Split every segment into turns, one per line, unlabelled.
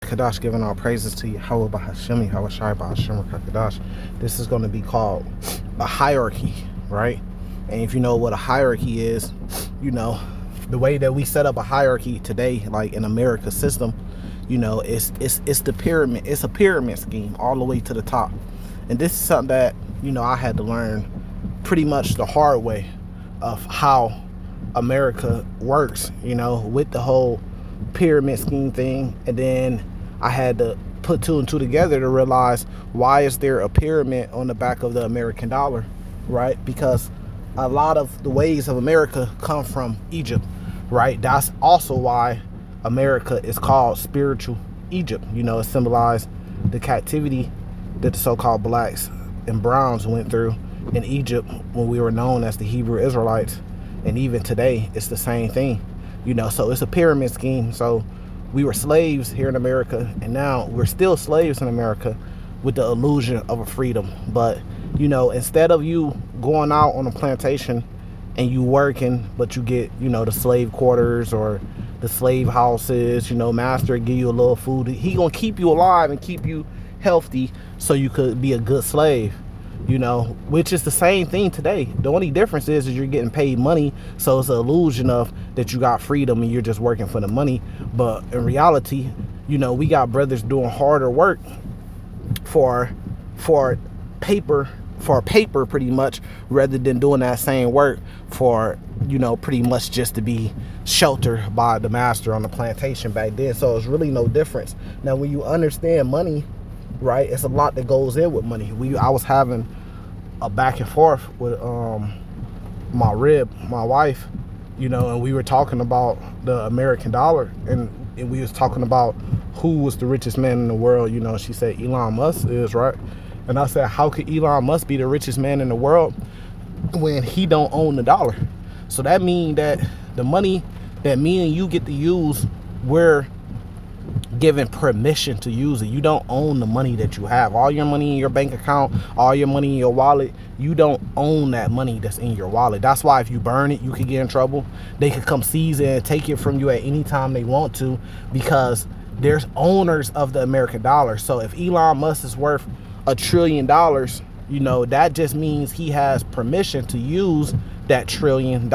Kadash, giving all praises to Yahweh Bahashemi, Hawashai Bahashim Kadash. This is going to be called a hierarchy, right? And if you know what a hierarchy is, you know, the way that we set up a hierarchy today, like in America's system, you know, it's the pyramid. It's a pyramid scheme all the way to the top. And this is something that, you know, I had to learn pretty much the hard way of how America works, you know, with the whole pyramid scheme thing. And then I had to put two and two together to realize, why is there a pyramid on the back of the American dollar, right? Because a lot of the ways of America come from Egypt, right? That's also why America is called spiritual Egypt. You know, it symbolized the captivity that the so-called blacks and browns went through in Egypt when we were known as the Hebrew Israelites. And even today, it's the same thing, you know. So it's a pyramid scheme. So we were slaves here in America, and now we're still slaves in America with the illusion of a freedom. But, you know, instead of you going out on a plantation and you working, but you get, you know, the slave quarters or the slave houses, you know, master give you a little food. He gonna keep you alive and keep you healthy so you could be a good slave, you know, which is the same thing today. The only difference is you're getting paid money, so it's an illusion of that you got freedom and you're just working for the money. But in reality, you know, we got brothers doing harder work for paper pretty much, rather than doing that same work for, you know, pretty much just to be sheltered by the master on the plantation back then. So it's really no difference. Now when you understand money, right, it's a lot that goes in with money. I was having a back and forth with my wife, you know, and we were talking about the American dollar, and we was talking about who was the richest man in the world. You know, she said Elon Musk is, right? And I said, how could Elon Musk be the richest man in the world when he don't own the dollar? So that means that the money that me and you get to use, we're given permission to use it. You don't own the money that you have. All your money in your bank account, all your money in your wallet, you don't own that money that's in your wallet. That's why if you burn it, you could get in trouble. They could come seize it and take it from you at any time they want to, because there's owners of the American dollar. So if Elon Musk is worth $1 trillion, you know, that just means he has permission to use that $1 trillion.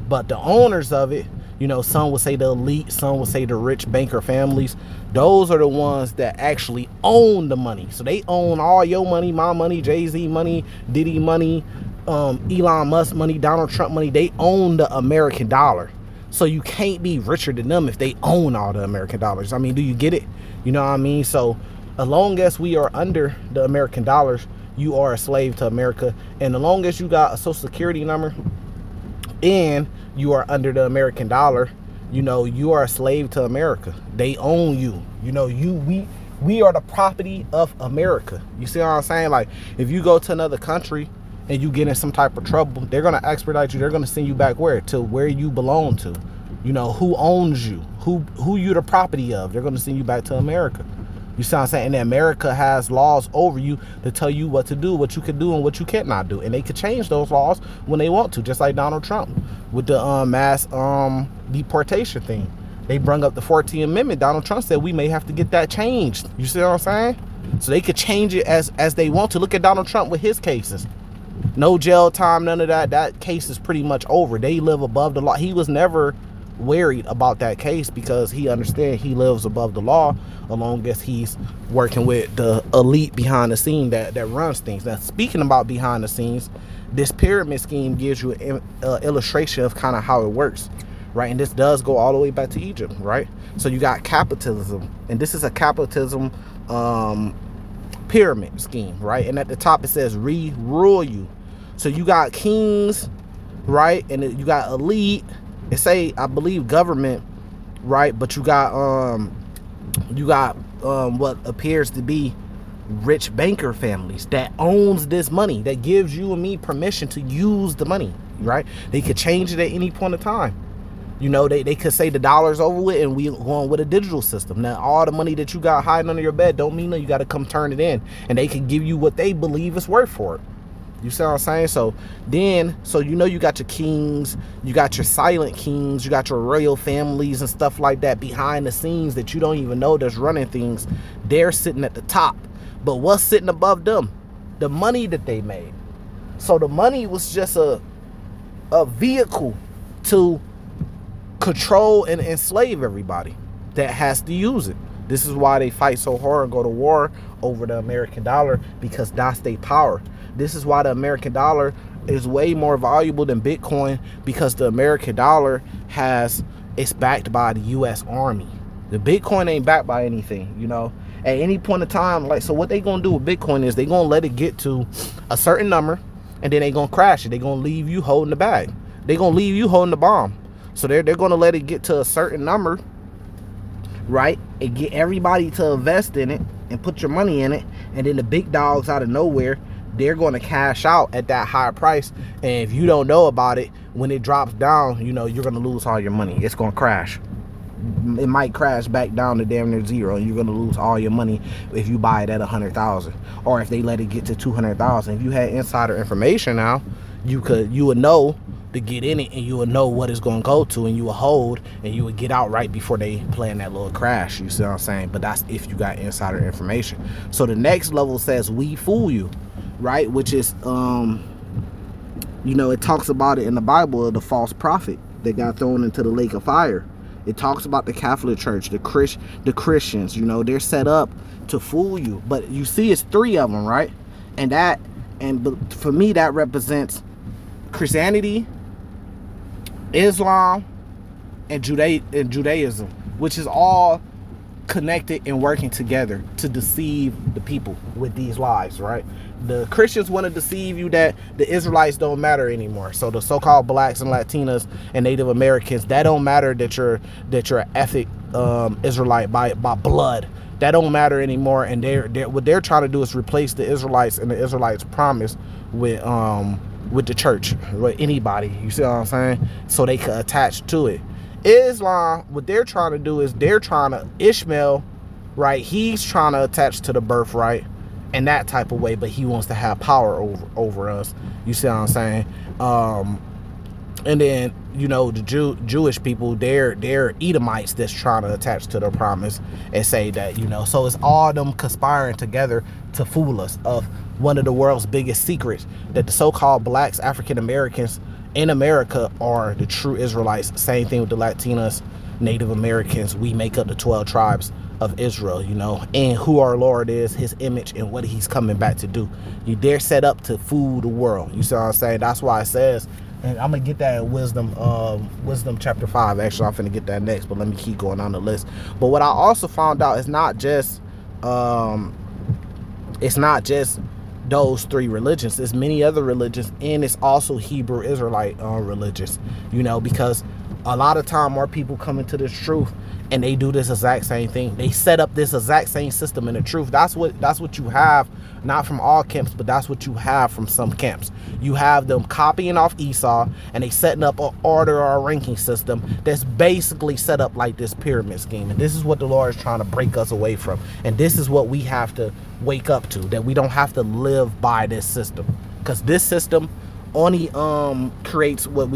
But the owners of it, you know, some would say the elite, some would say the rich banker families, those are the ones that actually own the money. So they own all your money, my money, Jay-Z money, Diddy money, Elon Musk money, Donald Trump money. They own the American dollar. So you can't be richer than them if they own all the American dollars. I mean, do you get it? You know what I mean? So as long as we are under the American dollars, you are a slave to America. And as long as you got a social security number and you are under the American dollar, you know, you are a slave to America. They own you. You know, we are the property of America. You see what I'm saying? Like, if you go to another country and you get in some type of trouble, they're going to expedite you. They're going to send you back where? To where you belong to. You know, who owns you? Who you're the property of? They're going to send you back to America. You see what I'm saying? And America has laws over you to tell you what to do, what you can do, and what you cannot do. And they could change those laws when they want to, just like Donald Trump with the mass deportation thing. They brung up the 14th Amendment. Donald Trump said we may have to get that changed. You see what I'm saying? So they could change it as they want to. Look at Donald Trump with his cases. No jail time, none of that. That case is pretty much over. They live above the law. He was never worried about that case because he understands he lives above the law, as long as he's working with the elite behind the scene that runs things. Now, speaking about behind the scenes, this pyramid scheme gives you an illustration of kind of how it works, right? And this does go all the way back to Egypt, right? So you got capitalism, and this is a capitalism pyramid scheme, right? And at the top it says rule you. So you got kings, right? And you got elite. It say, I believe, government, right? But you got what appears to be rich banker families that owns this money, that gives you and me permission to use the money, right? They could change it at any point of time. You know, they could say the dollar's over with and we going with a digital system. Now, all the money that you got hiding under your bed don't mean that you got to come turn it in. And they can give you what they believe is worth for it. You see what I'm saying? So then, you know, you got your kings, you got your silent kings, you got your royal families and stuff like that behind the scenes that you don't even know that's running things. They're sitting at the top. But what's sitting above them? The money that they made. So the money was just a vehicle to control and enslave everybody that has to use it. This is why they fight so hard and go to war over the American dollar, because that's their power. This is why the American dollar is way more valuable than Bitcoin, because the American dollar it's backed by the U.S. Army. The Bitcoin ain't backed by anything, you know. At any point in time, like, so what they gonna do with Bitcoin is they gonna let it get to a certain number, and then they gonna crash it. They gonna leave you holding the bag. They gonna leave you holding the bomb. So they're gonna let it get to a certain number, right, and get everybody to invest in it and put your money in it, and then the big dogs out of nowhere, they're going to cash out at that higher price. And if you don't know about it, when it drops down, you know, you're going to lose all your money. It's going to crash. It might crash back down to damn near zero, and you're going to lose all your money if you buy it at 100,000, or if they let it get to 200,000. If you had insider information now, you would know to get in it, and you would know what it's going to go to, and you would hold, and you would get out right before they plan that little crash. You see what I'm saying? But that's if you got insider information. So the next level says we fool you, right? Which is you know, it talks about it in the Bible of the false prophet that got thrown into the lake of fire. It talks about the Catholic Church, the Christians. You know, they're set up to fool you. But you see, it's three of them, right? But for me, that represents Christianity, Islam, and Judaism, which is all connected and working together to deceive the people with these lies, right? The Christians want to deceive you that the Israelites don't matter anymore. So the so-called blacks and Latinas and Native Americans, that don't matter, that you're ethnic Israelite by blood. That don't matter anymore. And what they're trying to do is replace the Israelites and the Israelites' promise with the church, with anybody. You see what I'm saying? So they could attach to it. Islam, what they're trying to do is Ishmael, right? He's trying to attach to the birthright in that type of way, but he wants to have power over us. You see what I'm saying? And then, you know, the Jewish people, they're Edomites that's trying to attach to the promise and say that, you know, so it's all them conspiring together to fool us of one of the world's biggest secrets, that the so-called blacks, African Americans in America are the true Israelites. Same thing with the Latinas, Native Americans. We make up the 12 tribes of Israel, you know, and who our Lord is, his image, and what he's coming back to do. They're set up to fool the world. You see what I'm saying? That's why it says, and I'm gonna get that in Wisdom chapter 5. Actually, I'm finna get that next, but let me keep going on the list. But what I also found out is not just those three religions. There's many other religions, and it's also Hebrew Israelite religions, you know, because a lot of time more people come into this truth and they do this exact same thing. They set up this exact same system in the truth. That's what you have, not from all camps, but that's what you have from some camps. You have them copying off Esau, and they setting up an order or a ranking system that's basically set up like this pyramid scheme. And this is what the Lord is trying to break us away from. And this is what we have to wake up to, that we don't have to live by this system, because this system only creates what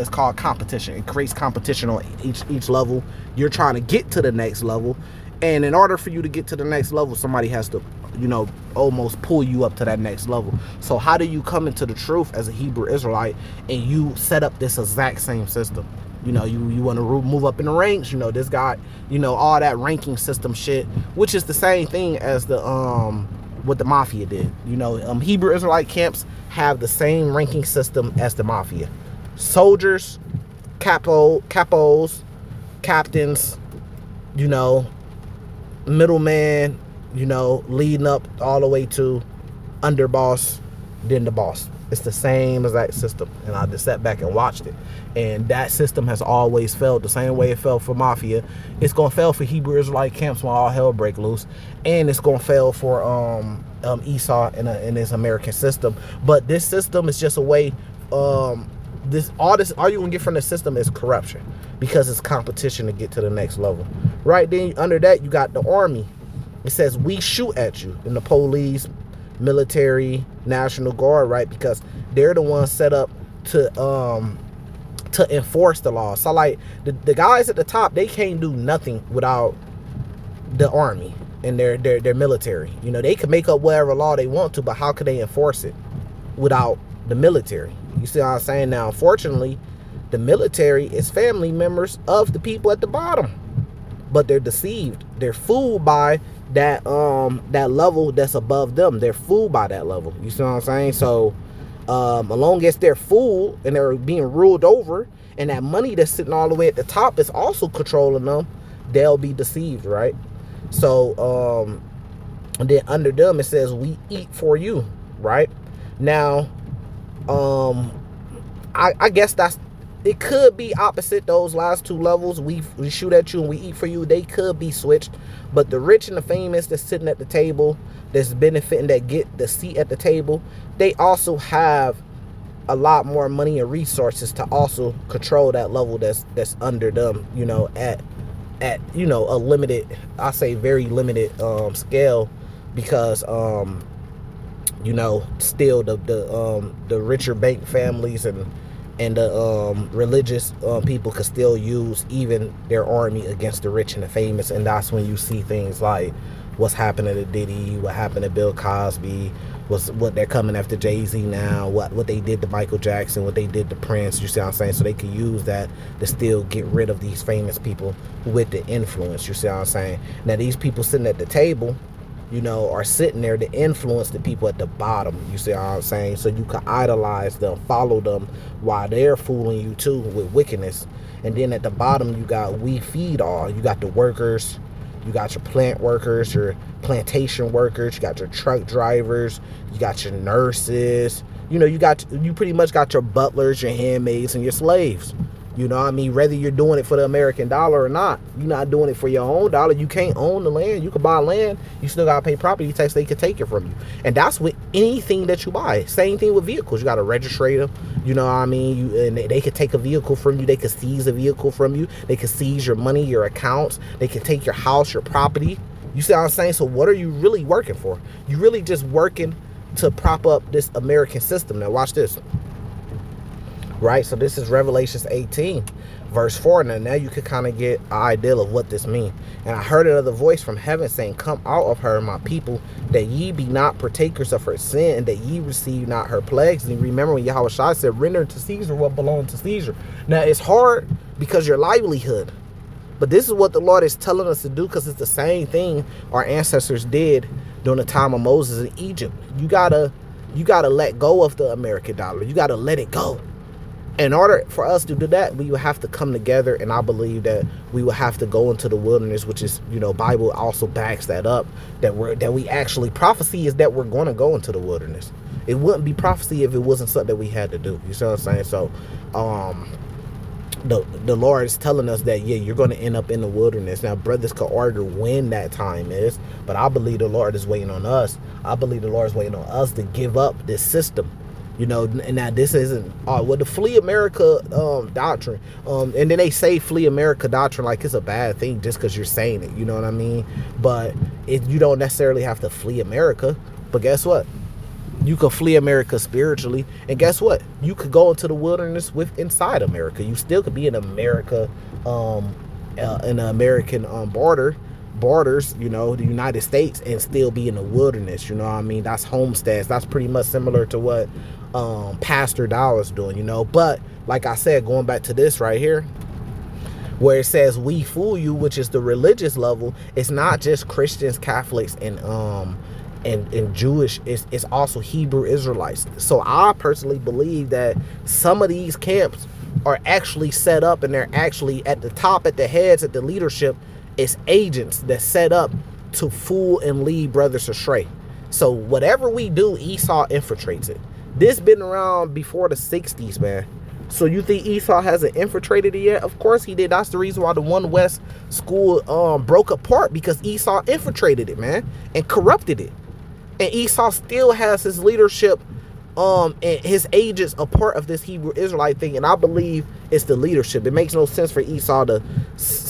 is called competition. It creates competition on each level. You're trying to get to the next level, and in order for you to get to the next level, somebody has to, you know, almost pull you up to that next level. So how do you come into the truth as a Hebrew Israelite and you set up this exact same system? You know, you want to move up in the ranks, you know, this guy, you know, all that ranking system shit, which is the same thing as the what the mafia did. You know, Hebrew Israelite camps have the same ranking system as the mafia. Soldiers, capos, captains, you know, middleman, you know, leading up all the way to underboss, then the boss. It's the same exact system. And I just sat back and watched it. And that system has always failed the same way it fell for mafia. It's going to fail for Hebrew Israelite camps when all hell break loose. And it's going to fail for Esau in this American system. But this system is just a way, all you're going to get from the system is corruption, because it's competition to get to the next level. Right then, under that, you got the army. It says, we shoot at you. And the police, military, National Guard, right? Because they're the ones set up to enforce the law. So like the guys at the top, they can't do nothing without the army and their military. You know, they can make up whatever law they want to, but how could they enforce it without the military? You see what I'm saying? Now, unfortunately, the military is family members of the people at the bottom, but they're deceived. They're fooled by that level that's above them. They're fooled by that level. You see what I'm saying? So as long as they're fooled and they're being ruled over, and that money that's sitting all the way at the top is also controlling them, they'll be deceived, right? So and then under them it says, we eat for you, right? Now I guess it could be opposite. Those last two levels, we shoot at you and we eat for you, they could be switched. But the rich and the famous that's sitting at the table, that's benefiting, that get the seat at the table, they also have a lot more money and resources to also control that level that's under them, you know, at you know, a limited, I say very limited scale, because you know, still the richer bank families and the religious people could still use even their army against the rich and the famous. And that's when you see things like what's happening to Diddy, what happened to Bill Cosby, what they're coming after Jay-Z now, what they did to Michael Jackson, what they did to Prince. You see what I'm saying? So they can use that to still get rid of these famous people with the influence. You see what I'm saying? Now these people sitting at the table, you know, are sitting there to influence the people at the bottom. You see what I'm saying? So you can idolize them, follow them while they're fooling you too with wickedness. And then at the bottom, you got we feed all. You got the workers, you got your plant workers, your plantation workers, you got your truck drivers, you got your nurses. You know, you pretty much got your butlers, your handmaids, and your slaves. You know what I mean? Whether you're doing it for the American dollar or not, you're not doing it for your own dollar. You can't own the land. You can buy land. You still got to pay property tax. They can take it from you. And that's with anything that you buy. Same thing with vehicles. You got to register them. You know what I mean? And they could take a vehicle from you. They could seize a vehicle from you. They could seize your money, your accounts. They could take your house, your property. You see what I'm saying? So what are you really working for? You're really just working to prop up this American system. Now watch this. Right, so this is Revelations 18 verse 4. Now you could kind of get an idea of what this means. And I heard another voice from heaven saying, come out of her, my people, that ye be not partakers of her sin, and that ye receive not her plagues. And remember when Yahushua said, render to Caesar what belongs to Caesar. Now it's hard because your livelihood, but this is what the Lord is telling us to do, because it's the same thing our ancestors did during the time of Moses in Egypt. You gotta let go of the American dollar. You gotta let it go. In order for us to do that, we will have to come together, and I believe that we will have to go into the wilderness, which is, you know, Bible also backs that up, that we actually, prophecy is that we're going to go into the wilderness. It wouldn't be prophecy if it wasn't something that we had to do. You see what I'm saying? So the Lord is telling us that, yeah, you're going to end up in the wilderness. Now, brothers could argue when that time is, but I believe the Lord is waiting on us. I believe the Lord is waiting on us to give up this system. You know, and now this isn't the Flee America doctrine. And then they say Flee America doctrine like it's a bad thing just because you're saying it. You know what I mean? But you don't necessarily have to flee America. But guess what? You could flee America spiritually. And guess what? You could go into the wilderness inside America. You still could be in America, in the American borders, you know, the United States, and still be in the wilderness. You know what I mean? That's homesteads. That's pretty much similar to what Pastor Dow is doing, you know. But like I said, going back to this right here, where it says we fool you, which is the religious level, it's not just Christians, Catholics, and Jewish, it's also Hebrew Israelites. So I personally believe that some of these camps are actually set up, and they're actually at the top, at the heads, at the leadership. It's agents that set up to fool and lead brothers astray. So whatever we do, Esau infiltrates it. This been around before the 60s, man. So you think Esau hasn't infiltrated it yet? Of course he did. That's the reason why the One West school broke apart, because Esau infiltrated it, man, and corrupted it. And Esau still has his leadership and his agents a part of this Hebrew Israelite thing. And I believe it's the leadership. It makes no sense for Esau to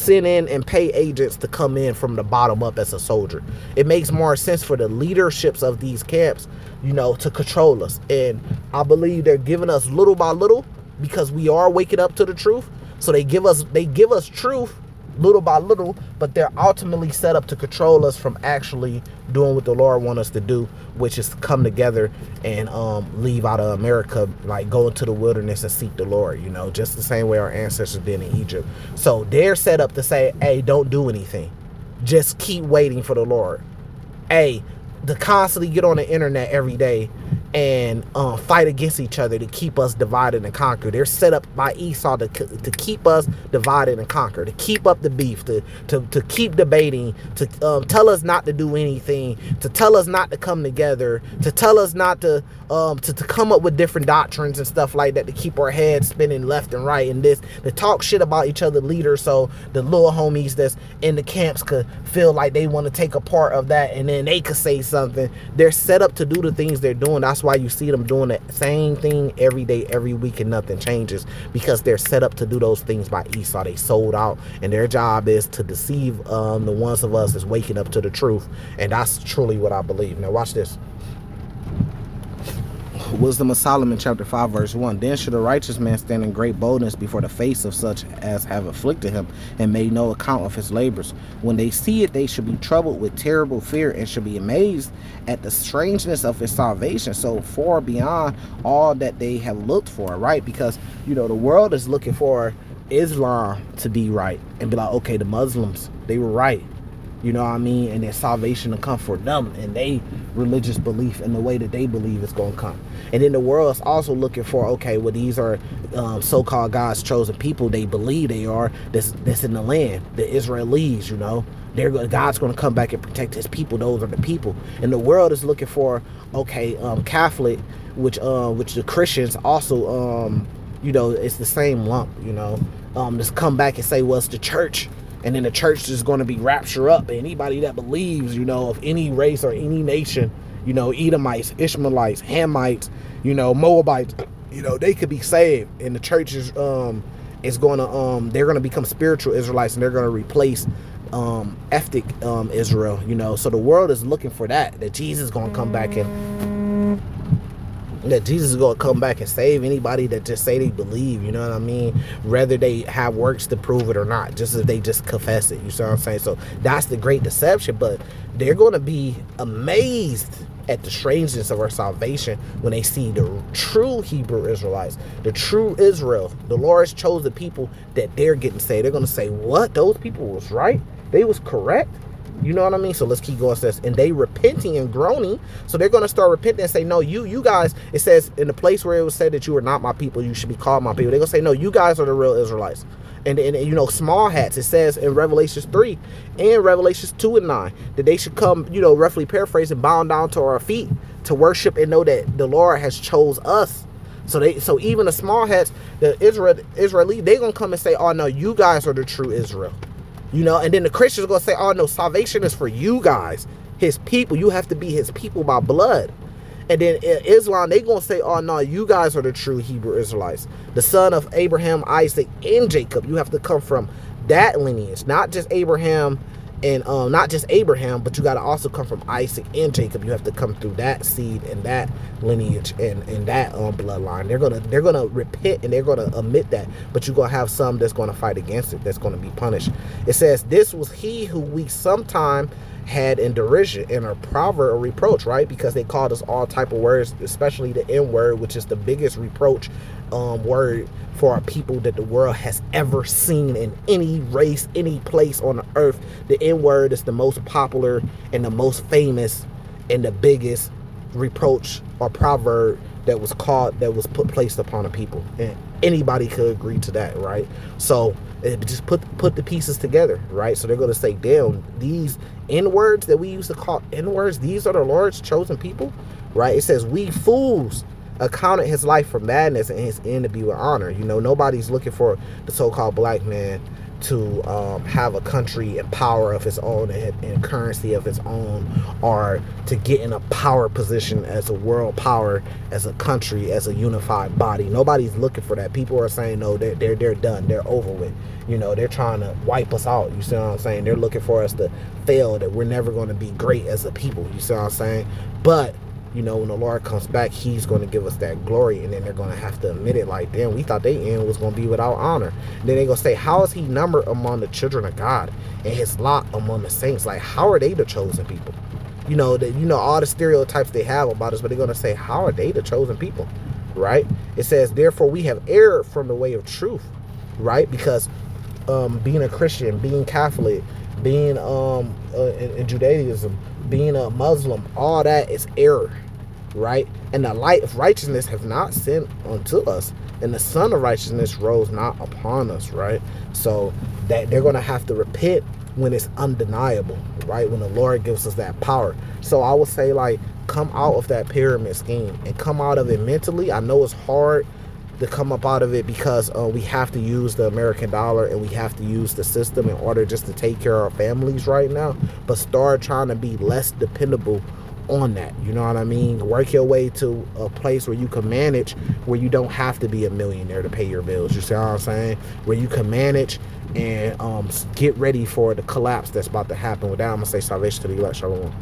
send in and pay agents to come in from the bottom up as a soldier. It makes more sense for the leaderships of these camps, you know, to control us. And I believe they're giving us little by little, because we are waking up to the truth. So they give us truth little by little, but they're ultimately set up to control us from actually doing what the Lord wants us to do, which is to come together and leave out of America, like go into the wilderness and seek the Lord, you know, just the same way our ancestors did in Egypt. So they're set up to say, hey, don't do anything, just keep waiting for the Lord. Hey, to constantly get on the internet every day and fight against each other to keep us divided and conquered. They're set up by Esau to keep us divided and conquered, to keep up the beef, to keep debating, to tell us not to do anything, to tell us not to come together, to tell us not to come up with different doctrines and stuff like that, to keep our heads spinning left and right, and this, to talk shit about each other leaders, so the little homies that's in the camps could feel like they want to take a part of that, and then they could say something. They're set up to do the things they're doing. That's why you see them doing the same thing every day, every week, and nothing changes, because they're set up to do those things by Esau. They sold out, and their job is to deceive the ones of us that's waking up to the truth. And that's truly what I believe. Now watch this. Wisdom of Solomon, chapter 5, verse 1. Then should a righteous man stand in great boldness before the face of such as have afflicted him, and made no account of his labors. When they see it, they should be troubled with terrible fear, and should be amazed at the strangeness of his salvation, so far beyond all that they have looked for, right? Because, you know, the world is looking for Islam to be right, and be like, okay, the Muslims, they were right. You know what I mean? And their salvation to come for them and they religious belief and the way that they believe it's going to come. And then the world is also looking for, okay, well, these are so-called God's chosen people. They believe they are. That's in the land. The Israelis, you know. God's going to come back and protect his people. Those are the people. And the world is looking for, okay, Catholic, which the Christians also, you know, it's the same lump, you know. Just come back and say, well, it's the church. And then the church is going to be rapture up. Anybody that believes, you know, of any race or any nation, you know, Edomites, Ishmaelites, Hamites, you know, Moabites, you know, they could be saved. And the church is going to, they're going to become spiritual Israelites, and they're going to replace ethnic Israel, you know. So the world is looking for that Jesus is going to come back that Jesus is going to come back and save anybody that just say they believe, you know what I mean? Whether they have works to prove it or not, just if they just confess it, you see what I'm saying? So that's the great deception, but they're going to be amazed at the strangeness of our salvation when they see the true Hebrew Israelites, the true Israel, the Lord's chosen people, that they're getting saved. They're going to say, what? Those people was right? They was correct? You know what I mean? So let's keep going. It says, and they repenting and groaning. So they're going to start repenting and say, no, you guys, it says in the place where it was said that you are not my people, you should be called my people. They're going to say, no, you guys are the real Israelites. And you know, small hats, it says in Revelations 3 and Revelations 2 and 9 that they should come, you know, roughly paraphrasing, bow down to our feet to worship and know that the Lord has chose us. So even the small hats, the Israeli, they're going to come and say, oh no, you guys are the true Israel. You know, and then the Christians are going to say, oh no, salvation is for you guys, his people. You have to be his people by blood. And then Islam, they going to say, oh no, you guys are the true Hebrew Israelites, the son of Abraham, Isaac, and Jacob. You have to come from that lineage, not just Abraham and not just Abraham, but you got to also come from Isaac and Jacob. You have to come through that seed and that lineage and that bloodline. They're gonna repent and they're gonna admit that, but you're gonna have some that's gonna fight against it, that's gonna be punished. It says, this was he who we sometime had in derision and a proverb or reproach, right? Because they called us all type of words, especially the N word, which is the biggest reproach word for our people that the world has ever seen in any race, any place on the earth. The N word is the most popular and the most famous and the biggest reproach or proverb that was placed upon a people, and anybody could agree to that, right? So just put the pieces together, right? So they're going to say, damn, these N-words that we used to call N-words, these are the Lord's chosen people, right? It says, we fools accounted his life for madness and his end to be with honor. You know, nobody's looking for the so-called black man to have a country and power of its own and currency of its own, or to get in a power position as a world power, as a country, as a unified body. Nobody's looking for that. People are saying, no, they're done. They're over with. You know, they're trying to wipe us out. You see what I'm saying? They're looking for us to fail, that we're never going to be great as a people. You see what I'm saying? But you know, when the Lord comes back, he's going to give us that glory, and then they're going to have to admit it, like, damn, we thought their end was going to be without honor. And then they're going to say, how is he numbered among the children of God, and his lot among the saints? Like, how are they the chosen people? You know, all the stereotypes they have about us, but they're going to say, how are they the chosen people, right? It says, therefore we have erred from the way of truth, right? Because being a Christian, being Catholic, being in Judaism, being a Muslim, all that is error, right? And the light of righteousness have not sent unto us, and the sun of righteousness rose not upon us, right? So that they're going to have to repent when it's undeniable, right? When the Lord gives us that power. So I would say, like, come out of that pyramid scheme and come out of it mentally. I know it's hard to come up out of it because we have to use the American dollar, and we have to use the system in order just to take care of our families right now. But start trying to be less dependable on that. You know what I mean? Work your way to a place where you can manage, where you don't have to be a millionaire to pay your bills. You see what I'm saying? Where you can manage and get ready for the collapse that's about to happen. With that, I'm going to say salvation to the elect. Shalom.